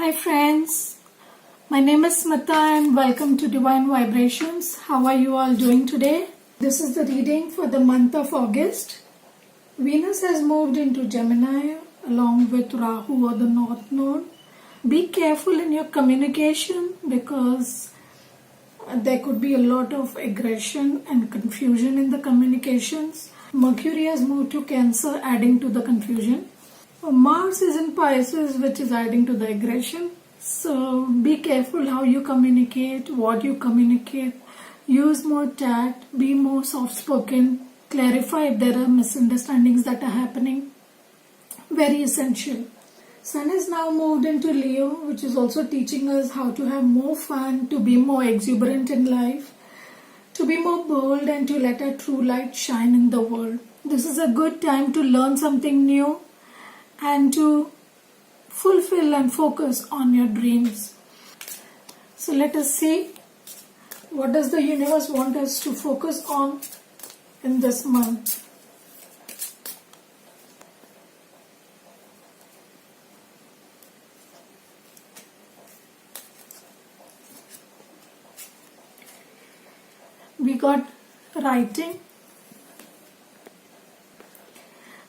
Hi friends, my name is Smita and welcome to Divine Vibrations. How are you all doing today? This is the reading for the month of August. Venus has moved into Gemini along with Rahu or the North Node. Be careful in your communication because there could be a lot of aggression and confusion in the communications. Mercury has moved to Cancer, adding to the confusion. Mars is in Pisces, which is adding to the aggression. So be careful how you communicate, what you communicate. Use more tact, be more soft-spoken, clarify if there are misunderstandings that are happening. Very essential. Sun is now moved into Leo, which is also teaching us how to have more fun, to be more exuberant in life, to be more bold and to let our true light shine in the world. This is a good time to learn something new and to fulfill and focus on your dreams. So let us see what does the universe want us to focus on in this month. We got writing,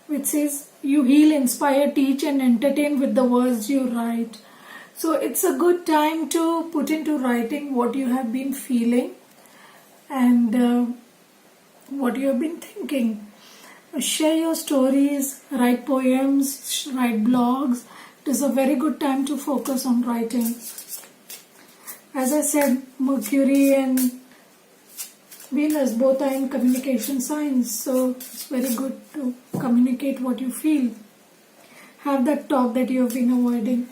which says you heal, inspire, teach and entertain with the words you write. So it's a good time to put into writing what you have been feeling and what you have been thinking. Share your stories, write poems, write blogs. It is a very good time to focus on writing. As I said, Mercury and Venus both are in communication signs, so it's very good to communicate what you feel. Have that talk that you have been avoiding,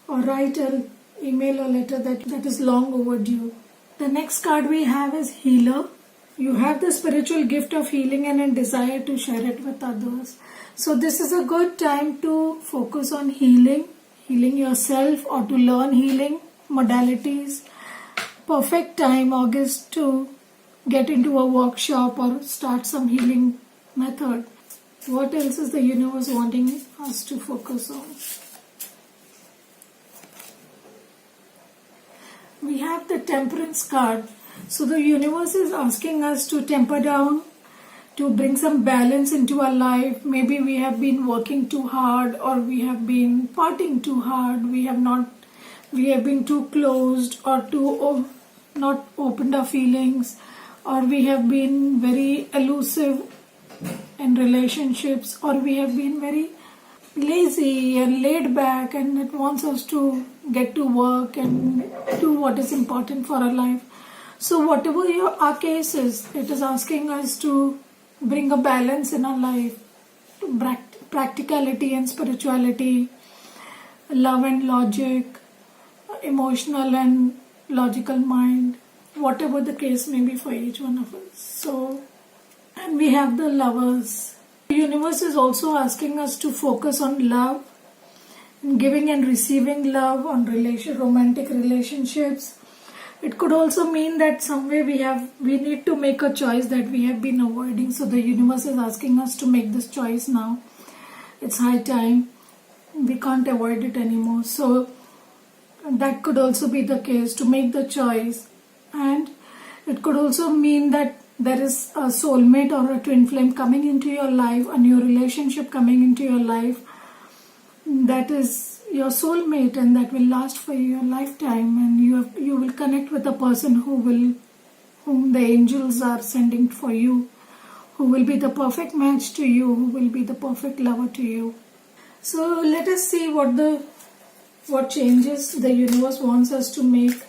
or write an email or letter that is long overdue. The next card we have is Healer. You have the spiritual gift of healing and a desire to share it with others. So this is a good time to focus on healing yourself or to learn healing modalities. Perfect time, August, to get into a workshop or start some healing method. What else is the universe wanting us to focus on? We have the Temperance card. So the universe is asking us to temper down, to bring some balance into our life. Maybe we have been working too hard, or we have been partying too hard. We have been too closed or not opened our feelings, or we have been very elusive in relationships, or we have been very lazy and laid back, and it wants us to get to work and do what is important for our life. So whatever our case is, it is asking us to bring a balance in our life, practicality and spirituality, love and logic, emotional and logical mind, whatever the case may be for each one of us. So, and we have the Lovers. The universe is also asking us to focus on love, giving and receiving love, on romantic relationships. It could also mean that somewhere we need to make a choice that we have been avoiding. So the universe is asking us to make this choice now. It's high time. We can't avoid it anymore. So that could also be the case, to make the choice. And it could also mean that there is a soulmate or a twin flame coming into your life, a new relationship coming into your life that is your soulmate and that will last for your lifetime, and you will connect with a person whom the angels are sending for you, who will be the perfect match to you, who will be the perfect lover to you. So let us see what changes the universe wants us to make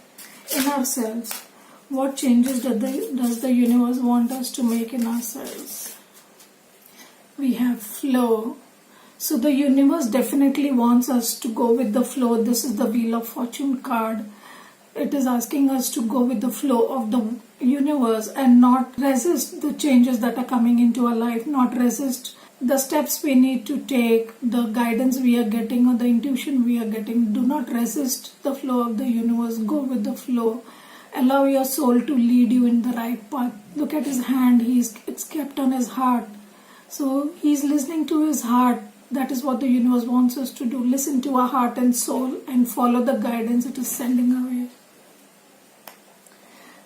in ourselves. What changes does the universe want us to make in ourselves? We have flow. So the universe definitely wants us to go with the flow. This is the Wheel of Fortune card. It is asking us to go with the flow of the universe and not resist the changes that are coming into our life, not resist the steps we need to take, the guidance we are getting or the intuition we are getting. Do not resist the flow of the universe. Go with the flow. Allow your soul to lead you in the right path. Look at his hand. It's kept on his heart. So he's listening to his heart. That is what the universe wants us to do. Listen to our heart and soul and follow the guidance it is sending our way.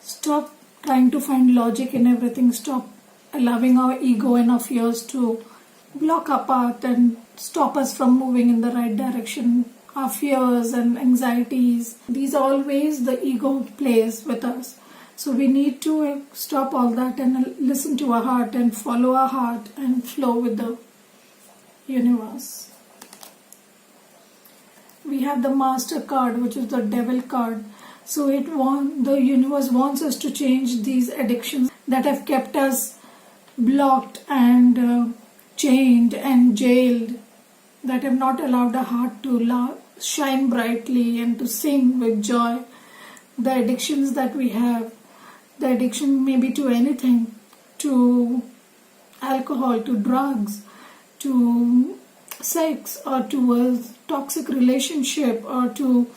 Stop trying to find logic in everything. Stop allowing our ego and our fears to block our path and stop us from moving in the right direction. Our fears and anxieties, these are all ways the ego plays with us. So we need to stop all that and listen to our heart and follow our heart and flow with the universe. We have the Master card, which is the Devil card. So the universe wants us to change these addictions that have kept us blocked and chained and jailed, that have not allowed our heart to shine brightly and to sing with joy. The addictions that we have, the addiction maybe to anything, to alcohol, to drugs, to sex, or to a toxic relationship, or to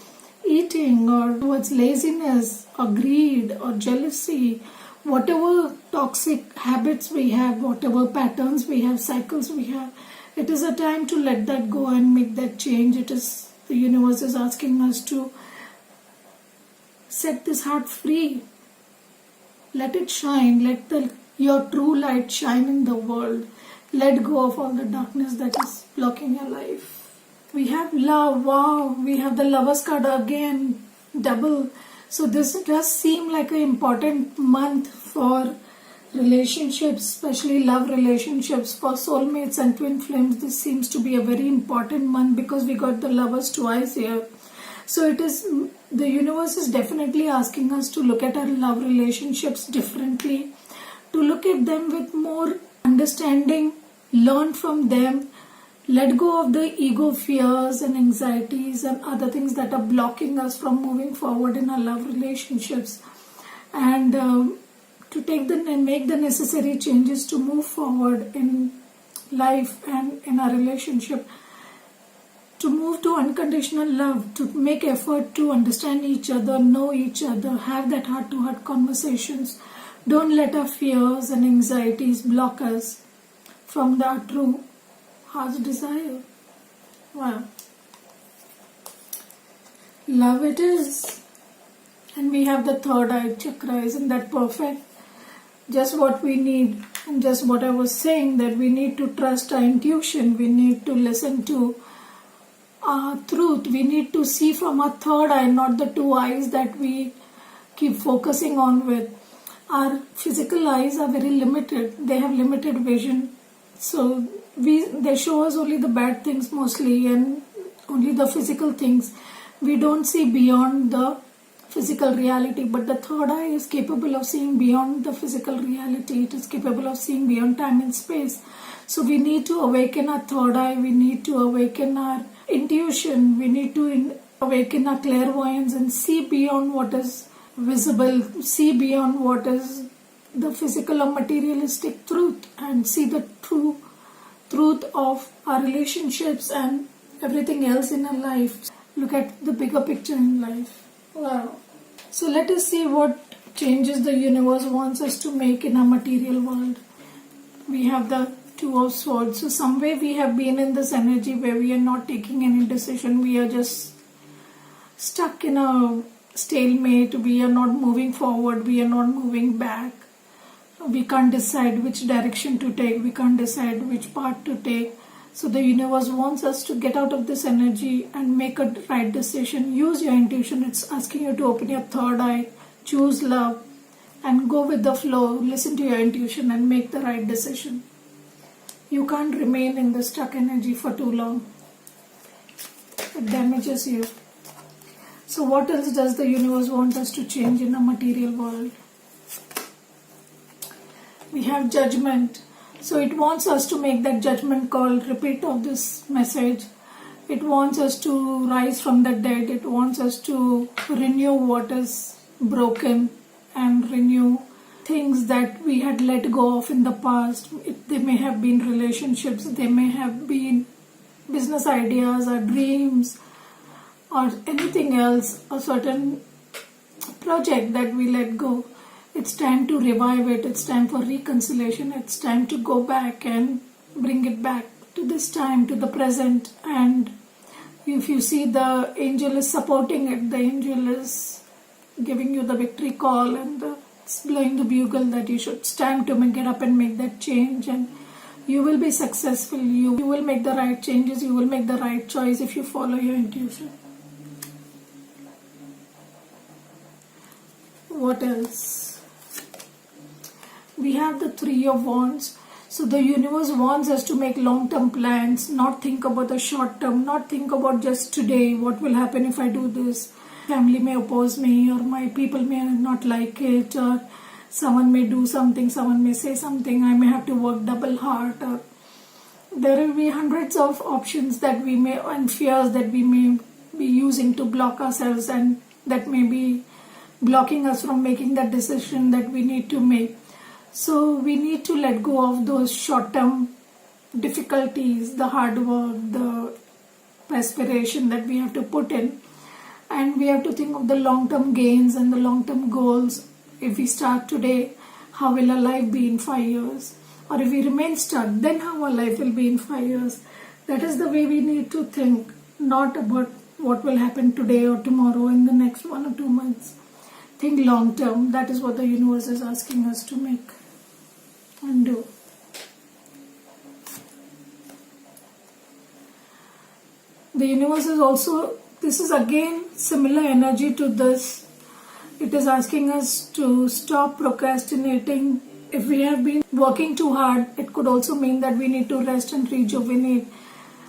eating, or towards laziness or greed or jealousy, whatever toxic habits we have, whatever patterns we have, cycles we have, it is a time to let that go and make that change. The universe is asking us to set this heart free. Let it shine. Let your true light shine in the world. Let go of all the darkness that is blocking your life. We have love. Wow, we have the Lovers card again, double. So this does seem like an important month for relationships, especially love relationships, for soulmates and twin flames. This seems to be a very important month because we got the Lovers twice here. So the universe is definitely asking us to look at our love relationships differently, to look at them with more understanding, learn from them, let go of the ego fears and anxieties and other things that are blocking us from moving forward in our love relationships, and to make the necessary changes to move forward in life and in our relationship, to move to unconditional love, to make effort to understand each other, know each other, have that heart-to-heart conversations. Don't let our fears and anxieties block us from our true heart's desire. Wow. Love it is. And we have the third eye chakra. Isn't that perfect? Just what we need. And just what I was saying, that we need to trust our intuition. We need to listen to our truth. We need to see from our third eye, not the two eyes that we keep focusing on with. Our physical eyes are very limited. They have limited vision. So they show us only the bad things mostly and only the physical things. We don't see beyond the physical reality, but the third eye is capable of seeing beyond the physical reality. It is capable of seeing beyond time and space. So we need to awaken our third eye. We need to awaken our intuition. We need to awaken our clairvoyance and see beyond what is visible, see beyond what is the physical or materialistic truth, and see the true truth of our relationships and everything else in our life. Look at the bigger picture in life. Wow. So let us see what changes the universe wants us to make in our material world. We have the Two of Swords. So some way we have been in this energy where we are not taking any decision. We are just stuck in a stalemate. We are not moving forward. We are not moving back. We can't decide which direction to take. We can't decide which path to take. So the universe wants us to get out of this energy and make a right decision. Use your intuition. It's asking you to open your third eye, choose love, and go with the flow. Listen to your intuition and make the right decision. You can't remain in the stuck energy for too long. It damages you. So what else does the universe want us to change in the material world? We have Judgment. So it wants us to make that judgment call, repeat of this message. It wants us to rise from the dead. It wants us to renew what is broken and renew things that we had let go of in the past. They may have been relationships, they may have been business ideas or dreams or anything else, a certain project that we let go. It's time to revive it. It's time for reconciliation. It's time to go back and bring it back to this time, to the present, and if you see the angel is supporting it, the angel is giving you the victory call and it's blowing the bugle that you should stand to get up and make that change, and you will be successful. You will make the right changes, you will make the right choice if you follow your intuition. What else? We have the Three of Wands. So the universe wants us to make long-term plans, not think about the short term, not think about just today, what will happen if I do this. Family may oppose me, or my people may not like it, or someone may do something, someone may say something, I may have to work double hard, or there will be hundreds of options that we may, and fears that we may be using to block ourselves, and that may be blocking us from making that decision that we need to make. So we need to let go of those short-term difficulties, the hard work, the perspiration that we have to put in, and we have to think of the long-term gains and the long-term goals. If we start today, how will our life be in 5 years? Or if we remain stuck, then how our life will be in 5 years? That is the way we need to think, not about what will happen today or tomorrow in the next 1 or 2 months. Think long-term. That is what the universe is asking us to make and do. The universe is also, this is again similar energy to this. It is asking us to stop procrastinating. If we have been working too hard, it could also mean that we need to rest and rejuvenate.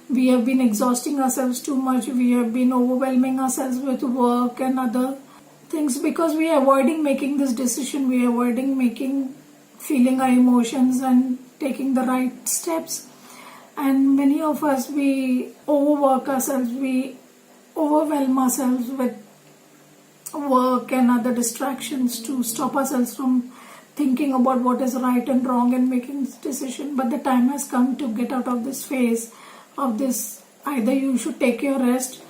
We have been exhausting ourselves too much. We have been overwhelming ourselves with work and other things because we are avoiding making this decision. We are avoiding feeling our emotions and taking the right steps. And many of us, we overwork ourselves. We overwhelm ourselves with work and other distractions to stop ourselves from thinking about what is right and wrong and making this decision. But the time has come to get out of this phase of this. Either you should take your rest,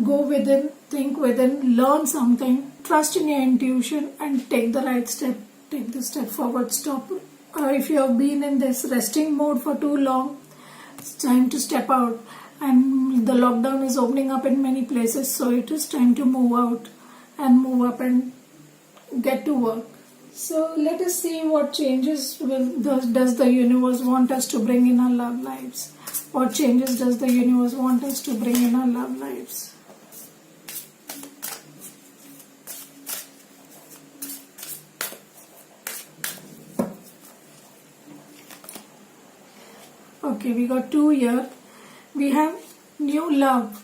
go within, think within, learn something, trust in your intuition and take the right step. Take the step forward. Stop. If you have been in this resting mode for too long, it's time to step out. And the lockdown is opening up in many places, so it is time to move out and move up and get to work. So let us see what changes does the universe want us to bring in our love lives. What changes does the universe want us to bring in our love lives? Okay, we got 2 here. We have new love.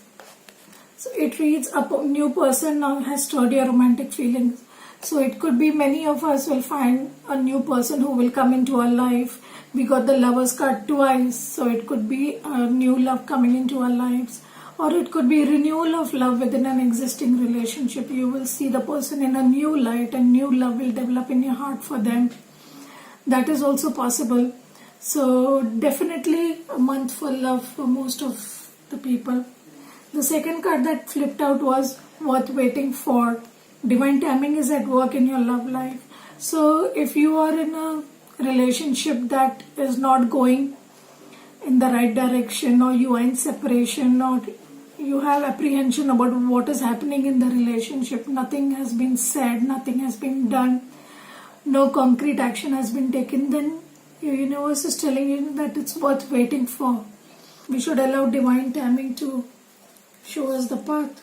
So it reads a new person now has sturdy romantic feelings. So it could be many of us will find a new person who will come into our life. We got the Lovers card twice. So it could be a new love coming into our lives. Or it could be renewal of love within an existing relationship. You will see the person in a new light and new love will develop in your heart for them. That is also possible. So definitely a month for love for most of the people. The second card that flipped out was worth waiting for. Divine timing is at work in your love life. So if you are in a relationship that is not going in the right direction, or you are in separation, or you have apprehension about what is happening in the relationship, nothing has been said, nothing has been done, no concrete action has been taken, then your universe is telling you that it's worth waiting for. We should allow divine timing to show us the path.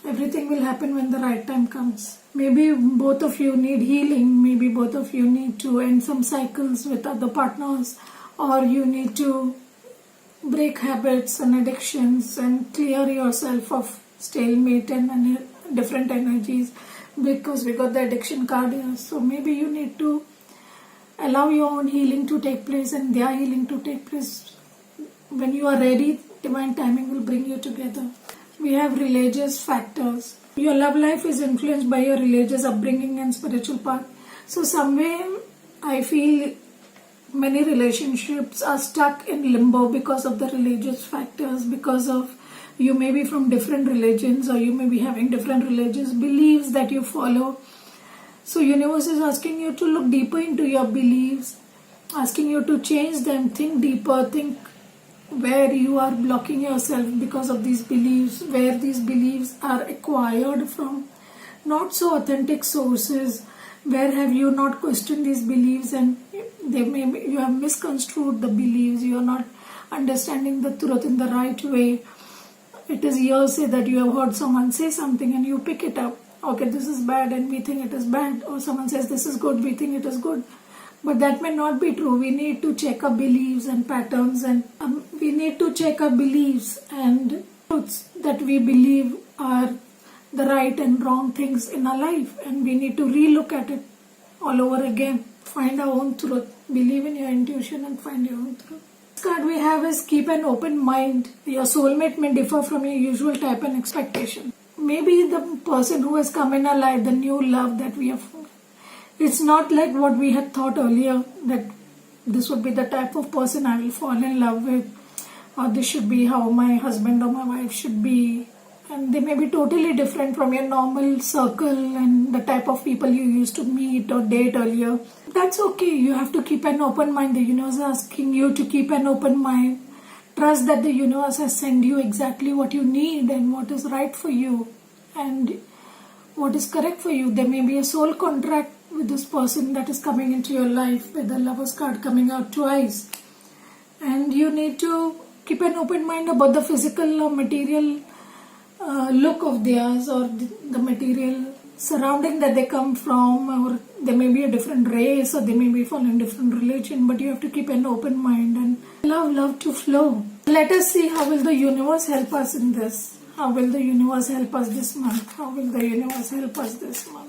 Everything will happen when the right time comes. Maybe both of you need healing. Maybe both of you need to end some cycles with other partners. Or you need to break habits and addictions and clear yourself of stalemate and different energies. Because we got the addiction card here. So maybe you need to allow your own healing to take place and their healing to take place. When you are ready, divine timing will bring you together. We have religious factors. Your love life is influenced by your religious upbringing and spiritual path. So somewhere I feel many relationships are stuck in limbo because of the religious factors, because of you may be from different religions or you may be having different religious beliefs that you follow. So universe is asking you to look deeper into your beliefs, asking you to change them, think deeper, think where you are blocking yourself because of these beliefs, where these beliefs are acquired from not so authentic sources, where have you not questioned these beliefs and you have misconstrued the beliefs, you are not understanding the truth in the right way. It is hearsay that you have heard someone say something and you pick it up. Okay, this is bad and we think it is bad, or someone says this is good, we think it is good. But that may not be true. We need to check our beliefs and patterns, and we need to check our beliefs and truths that we believe are the right and wrong things in our life, and we need to relook at it all over again. Find our own truth. Believe in your intuition and find your own truth. This card we have is keep an open mind. Your soulmate may differ from your usual type and expectation. Maybe the person who has come in our life, the new love that we have, it's not like what we had thought earlier, that this would be the type of person I will fall in love with, or this should be how my husband or my wife should be. And they may be totally different from your normal circle and the type of people you used to meet or date earlier. That's okay. You have to keep an open mind. The universe is asking you to keep an open mind. Trust that the universe has sent you exactly what you need and what is right for you and what is correct for you. There may be a soul contract with this person that is coming into your life, with the Lover's card coming out twice. And you need to keep an open mind about the physical or material look of theirs, or the material surrounding that they come from, or they may be a different race, or they may be following different religion, but you have to keep an open mind and allow love to flow. Let us see how will the universe help us in this. How will the universe help us this month? How will the universe help us this month?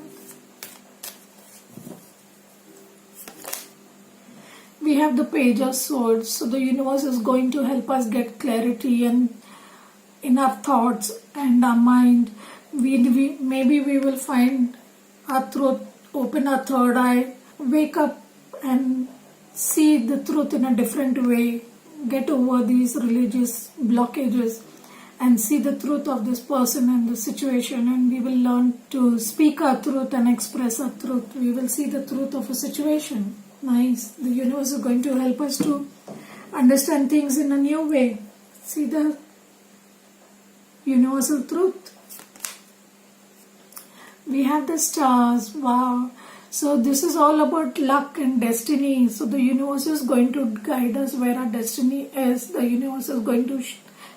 We have the Page of Swords. So the universe is going to help us get clarity and in our thoughts and our mind. Maybe we will find our truth, open our third eye, wake up and see the truth in a different way, get over these religious blockages and see the truth of this person and the situation, and we will learn to speak our truth and express our truth. We will see the truth of a situation. Nice. The universe is going to help us to understand things in a new way. See the universal truth. We have the stars. Wow. So this is all about luck and destiny. So the universe is going to guide us where our destiny is. The universe is going to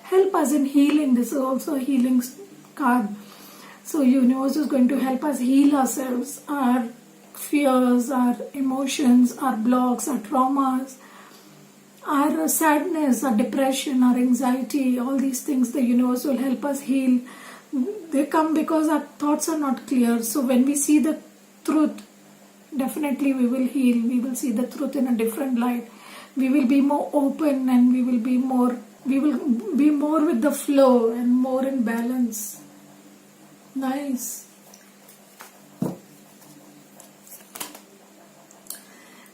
help us in healing. This is also a healing card. So universe is going to help us heal ourselves, our fears, our emotions, our blocks, our traumas, our sadness, our depression, our anxiety, all these things the universe will help us heal. They come because our thoughts are not clear. So when we see the truth, definitely we will heal. We will see the truth in a different light. We will be more open and we will be more with the flow and more in balance. Nice.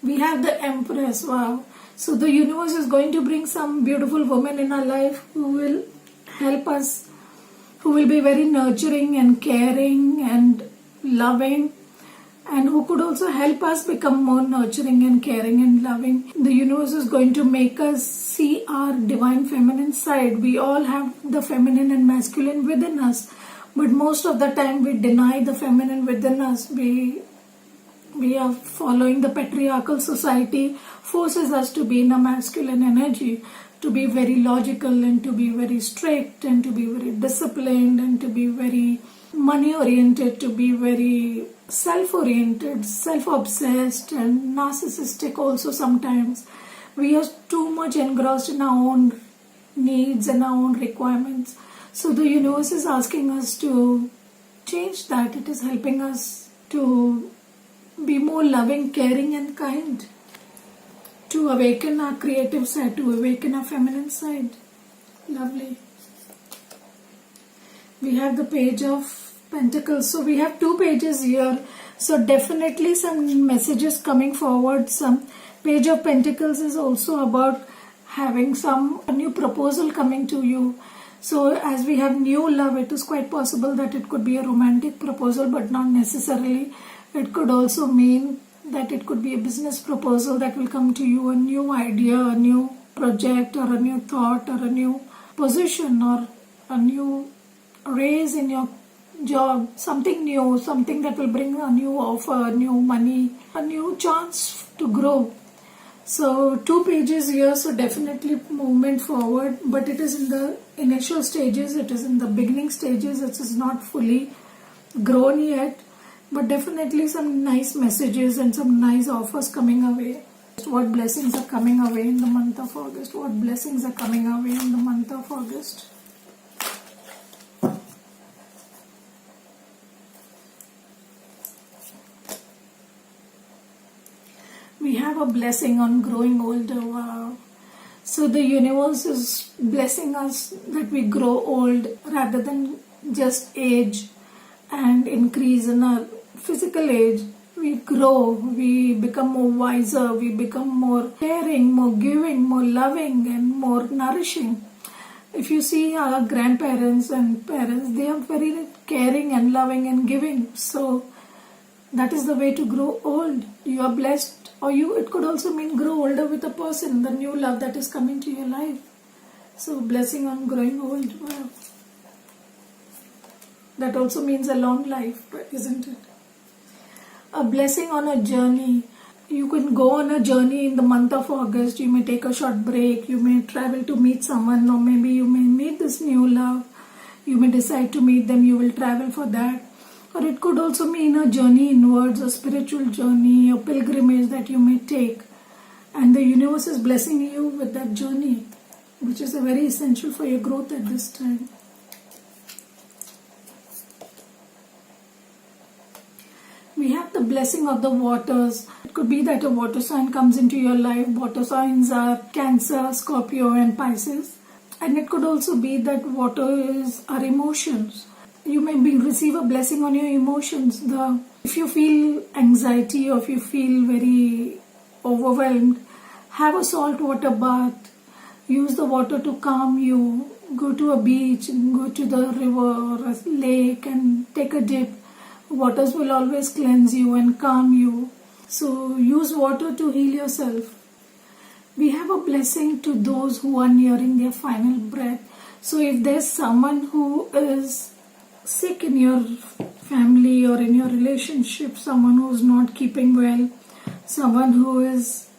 We have the Empress. Wow. So the universe is going to bring some beautiful women in our life who will help us, who will be very nurturing and caring and loving, and who could also help us become more nurturing and caring and loving. The universe is going to make us see our divine feminine side. We all have the feminine and masculine within us, but most of the time we deny the feminine within us. We are following the patriarchal society, forces us to be in a masculine energy, to be very logical and to be very strict and to be very disciplined and to be very money oriented, to be very self-oriented, self-obsessed and narcissistic also sometimes. We are too much engrossed in our own needs and our own requirements. So the universe is asking us to change that. It is helping us to be more loving, caring and kind, to awaken our creative side, to awaken our feminine side. Lovely. We have the Page of Pentacles. So we have two pages here. So definitely some messages coming forward. Some Page of Pentacles is also about having a new proposal coming to you. So as we have new love, it is quite possible that it could be a romantic proposal, but not necessarily. It could also mean that it could be a business proposal that will come to you, a new idea, a new project or a new thought or a new position or a new raise in your job, something new, something that will bring a new offer, new money, a new chance to grow. So 2 pages here, so definitely movement forward, but it is in the initial stages, it is in the beginning stages, it is not fully grown yet, but definitely some nice messages and some nice offers coming away. What blessings are coming away in the month of August? What blessings are coming away in the month of August? We have a blessing on growing older. Wow. So the universe is blessing us that we grow old rather than just age and increase in our physical age. We grow, we become more wiser, we become more caring, more giving, more loving and more nourishing. If you see our grandparents and parents, they are very caring and loving and giving. So that is the way to grow old. You are blessed, or it could also mean grow older with a person, the new love that is coming to your life. So blessing on growing old. Wow. That also means a long life, isn't it? A blessing on a journey. You can go on a journey in the month of August. You may take a short break. You may travel to meet someone, or maybe you may meet this new love. You may decide to meet them. You will travel for that. Or it could also mean a journey inwards, a spiritual journey, a pilgrimage that you may take. And the universe is blessing you with that journey, which is very essential for your growth at this time. We have the blessing of the waters. It could be that a water sign comes into your life. Water signs are Cancer, Scorpio and Pisces. And it could also be that water is our emotions. You may receive a blessing on your emotions. If you feel anxiety or if you feel very overwhelmed, have a salt water bath. Use the water to calm you. Go to a beach, go to the river or a lake and take a dip. Waters will always cleanse you and calm you. So use water to heal yourself. We have a blessing to those who are nearing their final breath. So if there's someone who is sick in your family or in your relationship, someone who is not keeping well, someone who is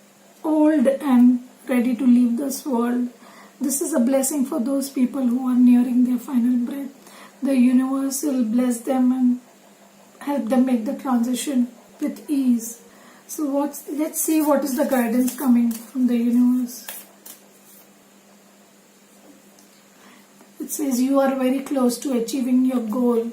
old and ready to leave this world, this is a blessing for those people who are nearing their final breath. The universe will bless them and help them make the transition with ease. So let's see what is the guidance coming from the universe. It says you are very close to achieving your goal.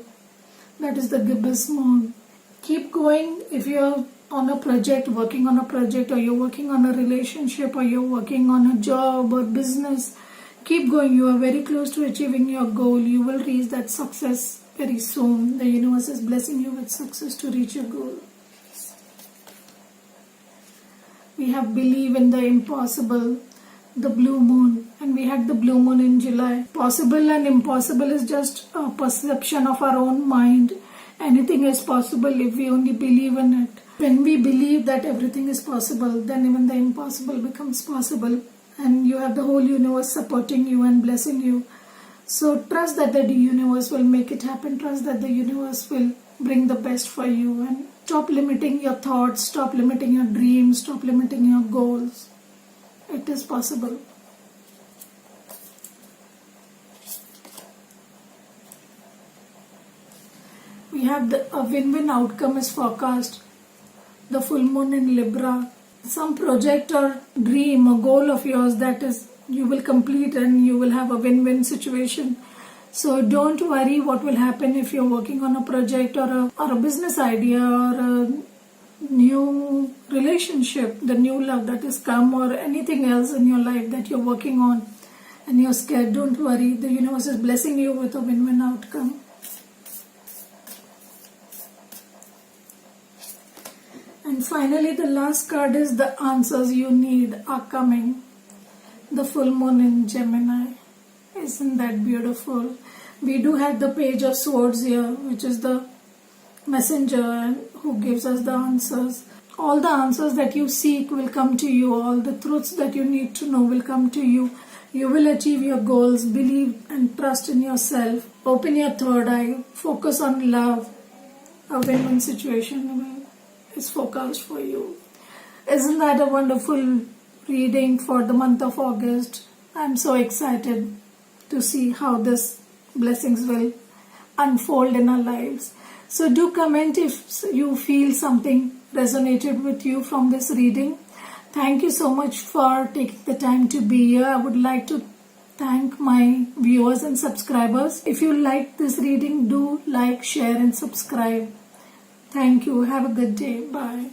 That is the gibbous moon. Keep going. If you're on a project, working on a project, or you're working on a relationship, or you're working on a job or business, keep going. You are very close to achieving your goal. You will reach that success very soon. The universe is blessing you with success to reach your goal. We have believe in the impossible, the blue moon, and we had the blue moon in July. Possible and impossible is just a perception of our own mind. Anything is possible if we only believe in it. When we believe that everything is possible, then even the impossible becomes possible, and you have the whole universe supporting you and blessing you. So trust that the universe will make it happen. Trust that the universe will bring the best for you, and stop limiting your thoughts, stop limiting your dreams, stop limiting your goals. It is possible. We have a win-win outcome is forecast. The full moon in Libra. Some project or dream or goal of yours that is you will complete and you will have a win-win situation. So don't worry what will happen if you're working on a project or a business idea or a new relationship, the new love that has come, or anything else in your life that you're working on and you're scared. Don't worry, the universe is blessing you with a win-win outcome. And finally, the last card is the answers you need are coming. The full moon in Gemini. Isn't that beautiful? We do have the page of swords here, which is the messenger who gives us the answers. All the answers that you seek will come to you. All the truths that you need to know will come to you. You will achieve your goals. Believe and trust in yourself. Open your third eye. Focus on love. A win-win situation is forecast for you. Isn't that a wonderful reading for the month of August? I'm so excited to see how this blessings will unfold in our lives. So do comment if you feel something resonated with you from this reading. Thank you so much for taking the time to be here. I would like to thank my viewers and subscribers. If you like this reading, do like, share and subscribe. Thank you. Have a good day. Bye.